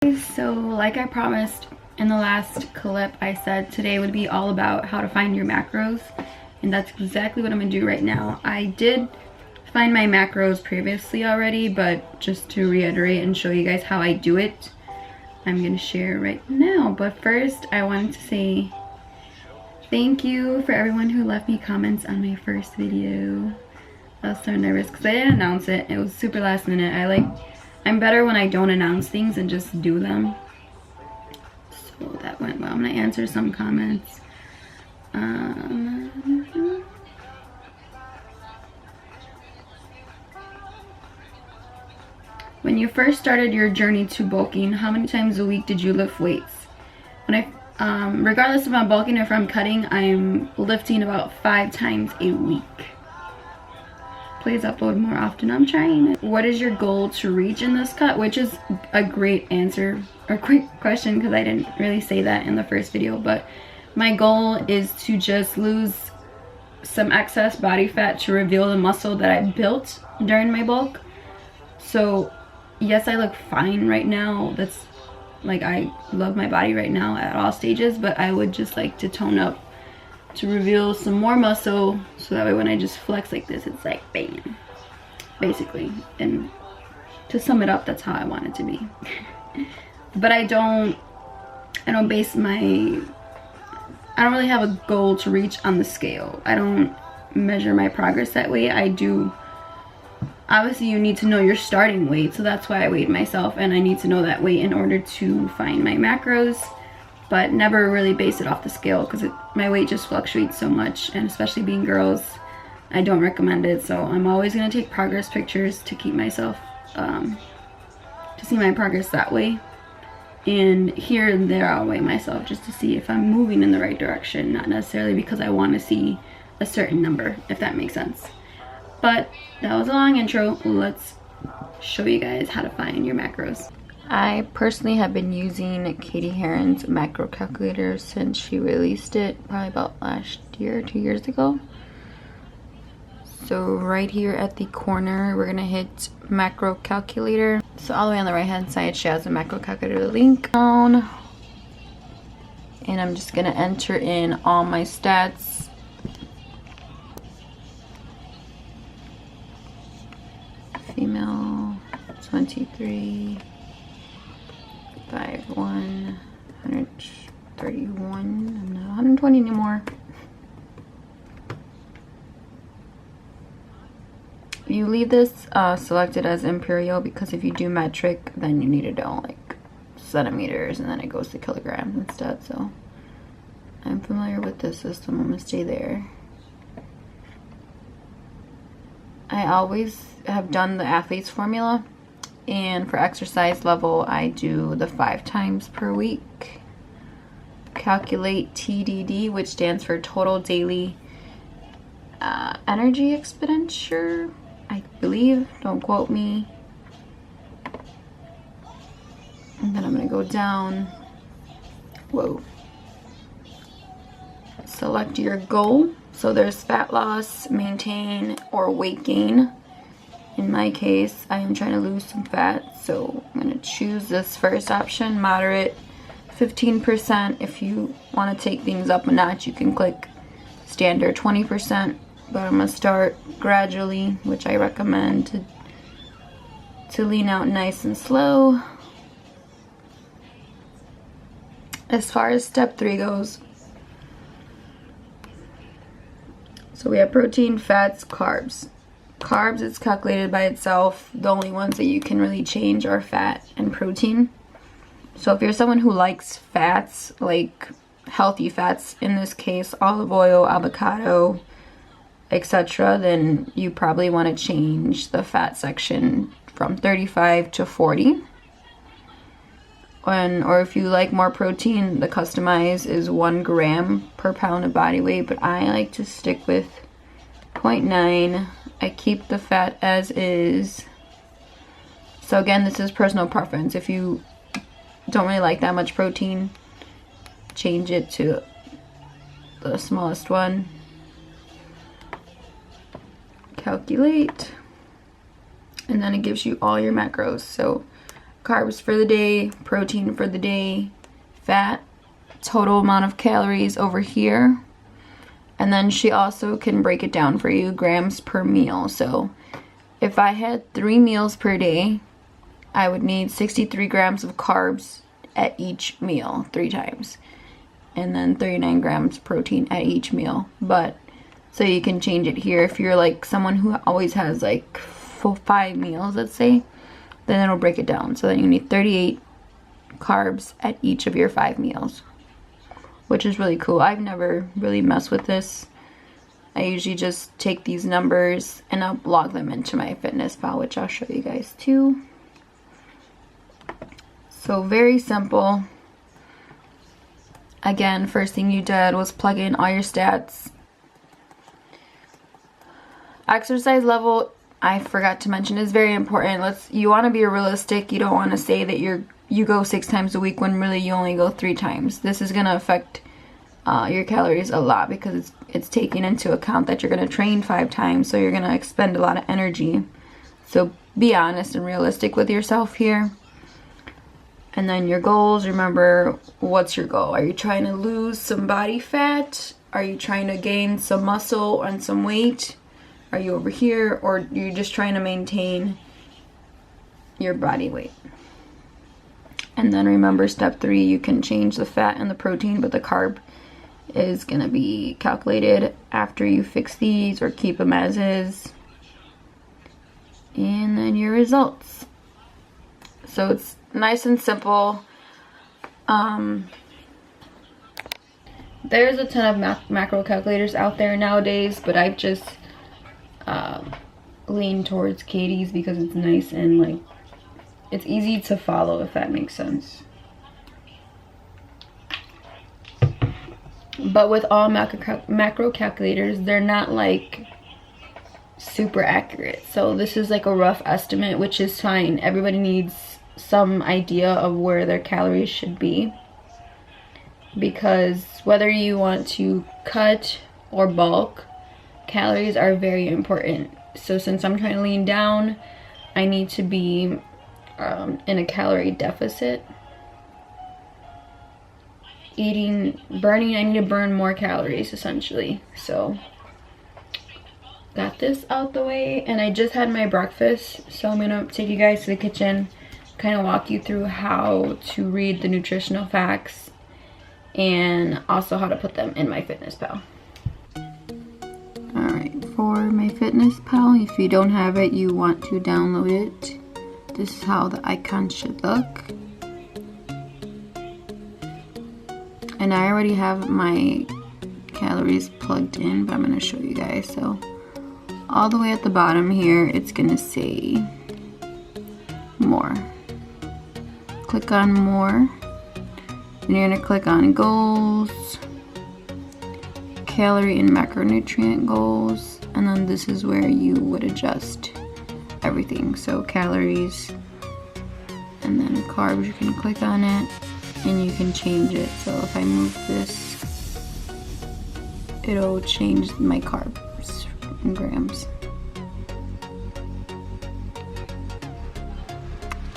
So like I promised in the last clip, I said today would be all about how to find your macros, and that's exactly what I'm gonna do right now. I did find my macros previously already, but just to reiterate and show you guys how I do it, I'm gonna share right now. But first I wanted to say thank you for everyone who left me comments on my first video. I was so nervous because I didn't announce it. It was super last minute. I'm better when I don't announce things and just do them. So that went well. I'm gonna answer some comments. When you first started your journey to bulking, how many times a week did you lift weights? Regardless if I'm bulking or if I'm cutting, I'm lifting about 5 times a week. Please upload more often. I'm trying. What is your goal to reach in this cut? Which is a great answer or quick question because I didn't really say that in the first video, but my goal is to just lose some excess body fat to reveal the muscle that I built during my bulk. So yes, I look fine right now. That's like, I love my body right now at all stages, but I would just like to tone up to reveal some more muscle, so that way when I just flex like this, it's like bam, basically. And to sum it up, that's how I want it to be. But I don't really have a goal to reach on the scale. I don't measure my progress that way. I do, obviously you need to know your starting weight, so that's why I weighed myself, and I need to know that weight in order to find my macros, but never really base it off the scale because my weight just fluctuates so much, and especially being girls, I don't recommend it. So I'm always going to take progress pictures to keep myself, to see my progress that way. And here and there I'll weigh myself just to see if I'm moving in the right direction, not necessarily because I want to see a certain number, if that makes sense. But that was a long intro. Let's show you guys how to find your macros. I personally have been using Katie Heron's macro calculator since she released it, probably about last year, 2 years ago. So right here at the corner, we're gonna hit macro calculator. So all the way on the right hand side, she has a macro calculator link down. And I'm just gonna enter in all my stats. Female, 23. 5'1", 131, I'm not 120 anymore. You leave this selected as imperial because if you do metric, then you need to know like centimeters, and then it goes to kilograms instead. So I'm familiar with this system. I'm gonna stay there. I always have done the athlete's formula. And for exercise level, I do the 5 times per week. Calculate TDD, which stands for total daily energy expenditure, I believe. Don't quote me. And then I'm gonna go down. Whoa. Select your goal. So there's fat loss, maintain, or weight gain. In my case, I am trying to lose some fat, so I'm going to choose this first option, moderate, 15%. If you want to take things up a notch, you can click standard 20%, but I'm going to start gradually, which I recommend to lean out nice and slow. As far as step 3 goes, so we have protein, fats, carbs. Carbs, it's calculated by itself. The only ones that you can really change are fat and protein. So if you're someone who likes fats, like healthy fats, in this case olive oil, avocado, etc., then you probably want to change the fat section from 35 to 40. Or if you like more protein, the customize is 1 gram per pound of body weight, but I like to stick with 0.9. I keep the fat as is. So again, this is personal preference. If you don't really like that much protein, change it to the smallest one. Calculate. And then it gives you all your macros. So carbs for the day, protein for the day, fat, total amount of calories over here. And then she also can break it down for you, grams per meal. So if I had 3 meals per day, I would need 63 grams of carbs at each meal 3 times. And then 39 grams protein at each meal. But so you can change it here. If you're like someone who always has like 5 meals, let's say, then it'll break it down. So then you need 38 carbs at each of your 5 meals, which is really cool. I've never really messed with this. I usually just take these numbers and I'll log them into my MyFitnessPal, which I'll show you guys too. So very simple. Again, first thing you did was plug in all your stats. Exercise level, I forgot to mention, is very important. You want to be realistic. You don't want to say that you go 6 times a week when really you only go 3 times. This is going to affect your calories a lot because it's taking into account that you're going to train 5 times, so you're going to expend a lot of energy. So be honest and realistic with yourself here. And then your goals, remember, what's your goal? Are you trying to lose some body fat? Are you trying to gain some muscle and some weight? Are you over here? Or you're just trying to maintain your body weight? And then remember, step 3, you can change the fat and the protein, but the carb is going to be calculated after you fix these or keep them as is. And then your results. So it's nice and simple. There's a ton of macro calculators out there nowadays, but I've just leaned towards Katie's because it's nice and like it's easy to follow, if that makes sense. But with all macro calculators, they're not like super accurate. So this is like a rough estimate, which is fine. Everybody needs some idea of where their calories should be, because whether you want to cut or bulk, calories are very important. So since I'm trying to lean down, I need to be in a calorie deficit. I need to burn more calories essentially. So got this out the way, and I just had my breakfast, so I'm gonna take you guys to the kitchen, kind of walk you through how to read the nutritional facts and also how to put them in MyFitnessPal. Alright, for MyFitnessPal, if you don't have it, you want to download it. This is how the icon should look. And I already have my calories plugged in, but I'm going to show you guys. So all the way at the bottom here, it's going to say more. Click on more. And you're going to click on goals, calorie and macronutrient goals, and then this is where you would adjust everything. So calories, and then carbs, you can click on it and you can change it. So if I move this, it'll change my carbs in grams.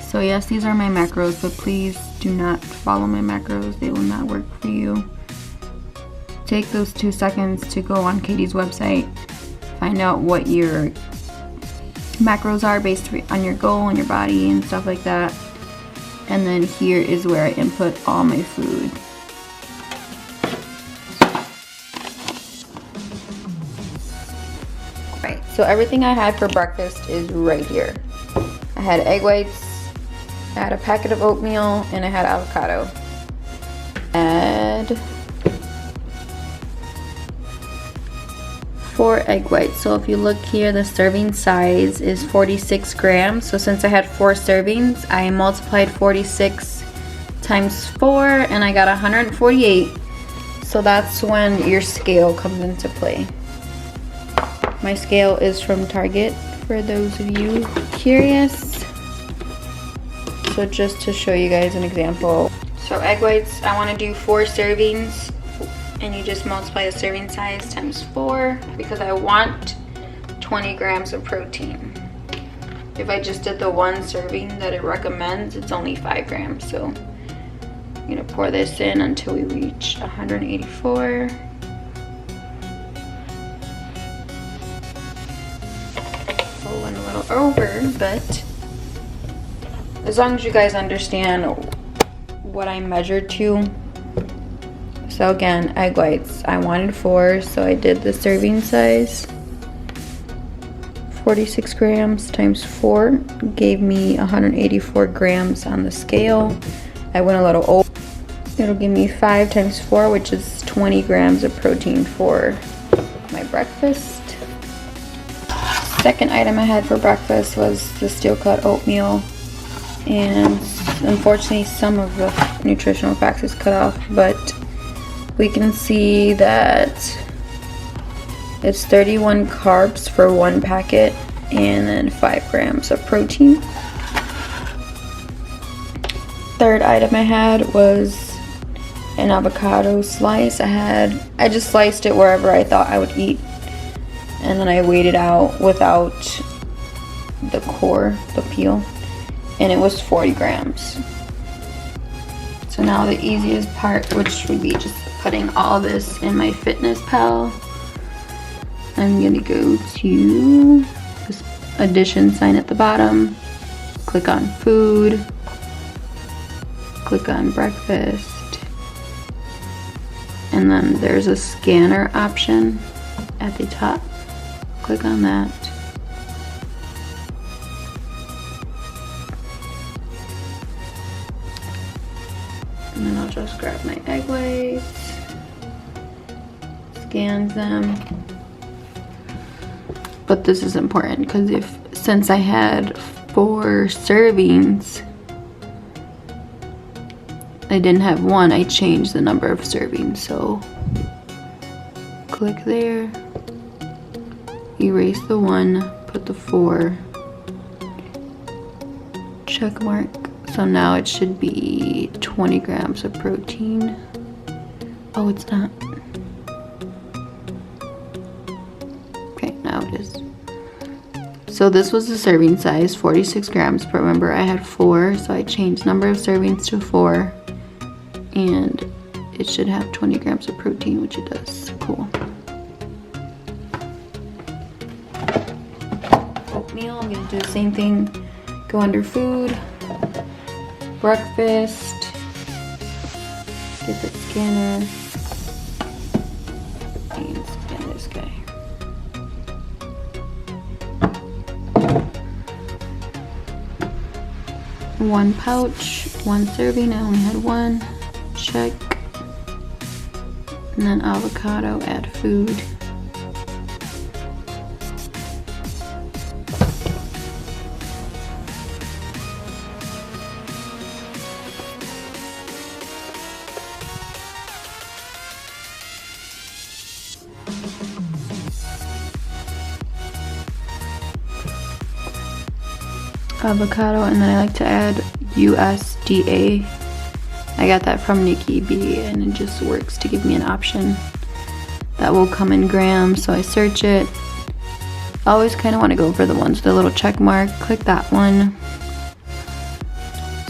So yes, these are my macros, but please do not follow my macros. They will not work for you. Take those 2 seconds to go on Katie's website, find out what your macros are based on your goal and your body and stuff like that. And then here is where I input all my food. Right, so everything I had for breakfast is right here. I had egg whites, I had a packet of oatmeal, and I had avocado. Add 4 egg whites. So if you look here, the serving size is 46 grams. So since I had 4 servings, I multiplied 46 times 4 and I got 148. So that's when your scale comes into play. My scale is from Target for those of you curious. So just to show you guys an example. So egg whites, I want to do 4 servings. And you just multiply the serving size times 4 because I want 20 grams of protein. If I just did the one serving that it recommends, it's only 5 grams. So I'm gonna pour this in until we reach 184. So went a little over, but as long as you guys understand what I measured to. So again, egg whites, I wanted 4, so I did the serving size. 46 grams times 4 gave me 184 grams on the scale. I went a little over. It'll give me 5 times 4, which is 20 grams of protein for my breakfast. Second item I had for breakfast was the steel cut oatmeal, and unfortunately some of the nutritional facts is cut off, but we can see that it's 31 carbs for 1 packet and then 5 grams of protein. Third item I had was an avocado slice. I just sliced it wherever I thought I would eat, and then I weighed it out without the core, the peel, and it was 40 grams. So now the easiest part, which would be just putting all this in my Fitness Pal. I'm gonna go to this addition sign at the bottom, click on food, click on breakfast, and then there's a scanner option at the top. Click on that. And then I'll just grab my egg whites, scans them. But this is important because since I had 4 servings, I didn't have 1, I changed the number of servings. So click there, erase the 1, put the 4, check mark. So now it should be 20 grams of protein. Oh, it's not. Okay, now it is. So this was the serving size, 46 grams, but remember I had 4, so I changed number of servings to 4, and it should have 20 grams of protein, which it does. Cool. Oatmeal, I'm gonna do the same thing. Go under food, breakfast, get the scanner, and scan this guy. One pouch, 1 serving, I only had 1, check. And then avocado, add food. Avocado, and then I like to add USDA. I got that from Nikki B, and it just works to give me an option that will come in grams. So I search it. I always kind of want to go for the ones with the little check mark. Click that one.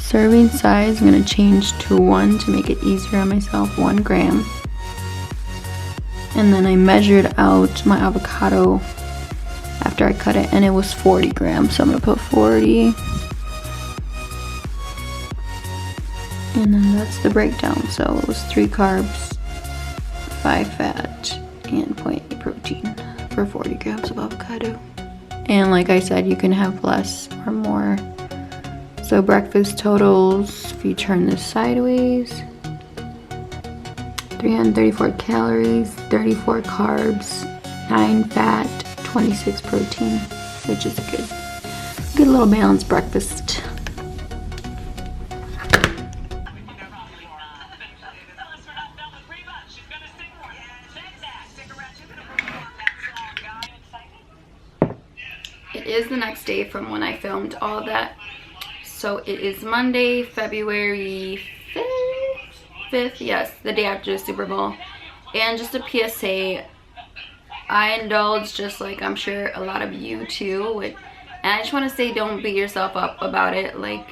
Serving size, I'm going to change to 1 to make it easier on myself, 1 gram. And then I measured out my avocado after I cut it, and it was 40 grams, so I'm gonna put 40. And then that's the breakdown. So it was 3 carbs, 5 fat, and 0.8 protein for 40 grams of avocado. And like I said, you can have less or more. So breakfast totals, if you turn this sideways, 334 calories, 34 carbs, 9 fat, 26 protein, which is a good little balanced breakfast. It is the next day from when I filmed all that. So it is Monday, February 5th, yes, the day after the Super Bowl. And just a PSA, I indulge, just like I'm sure a lot of you too, with And I just want to say, don't beat yourself up about it. Like,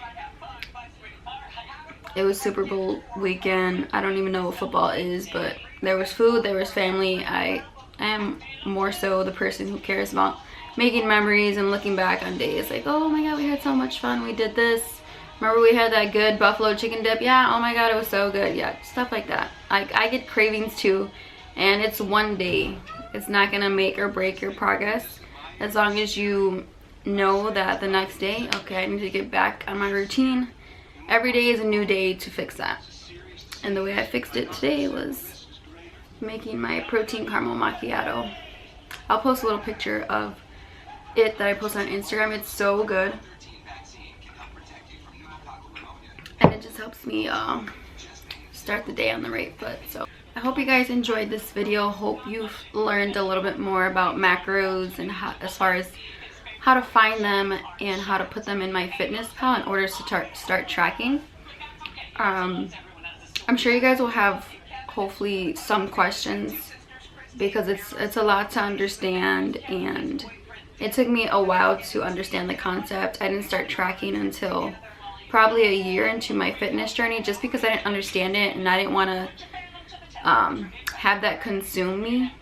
it was Super Bowl weekend. I don't even know what football is, but there was food, there was family. I am more so the person who cares about making memories and looking back on days like, oh my god, we had so much fun, we did this. Remember we had that good buffalo chicken dip? Yeah, oh my god, it was so good. Yeah, stuff like that. I get cravings too, and it's one day. It's not gonna make or break your progress, as long as you know that the next day, okay, I need to get back on my routine. Every day is a new day to fix that. And the way I fixed it today was making my protein caramel macchiato. I'll post a little picture of it that I post on Instagram. It's so good. And it just helps me start the day on the right foot. So I hope you guys enjoyed this video. Hope you've learned a little bit more about macros and how, as far as how to find them and how to put them in MyFitnessPal in order to start tracking. I'm sure you guys will have hopefully some questions, because it's a lot to understand, and it took me a while to understand the concept. I didn't start tracking until probably a year into my fitness journey, just because I didn't understand it and I didn't want to have that consume me.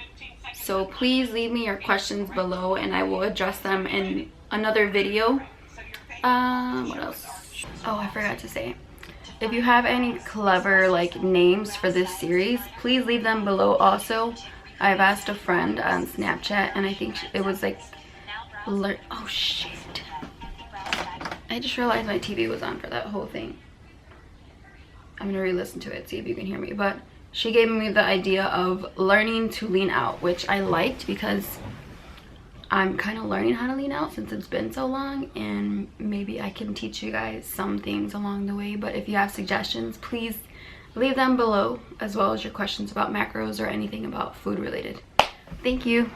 So please leave me your questions below and I will address them in another video. What else? Oh, I forgot to say, if you have any clever like names for this series, please leave them below also. I've asked a friend on Snapchat, and I think it was like, oh shit, I just realized my TV was on for that whole thing. I'm gonna re-listen to it, see if you can hear me. But she gave me the idea of learning to lean out, which I liked because I'm kind of learning how to lean out since it's been so long, and maybe I can teach you guys some things along the way. But if you have suggestions, please leave them below, as well as your questions about macros or anything about food related. Thank you.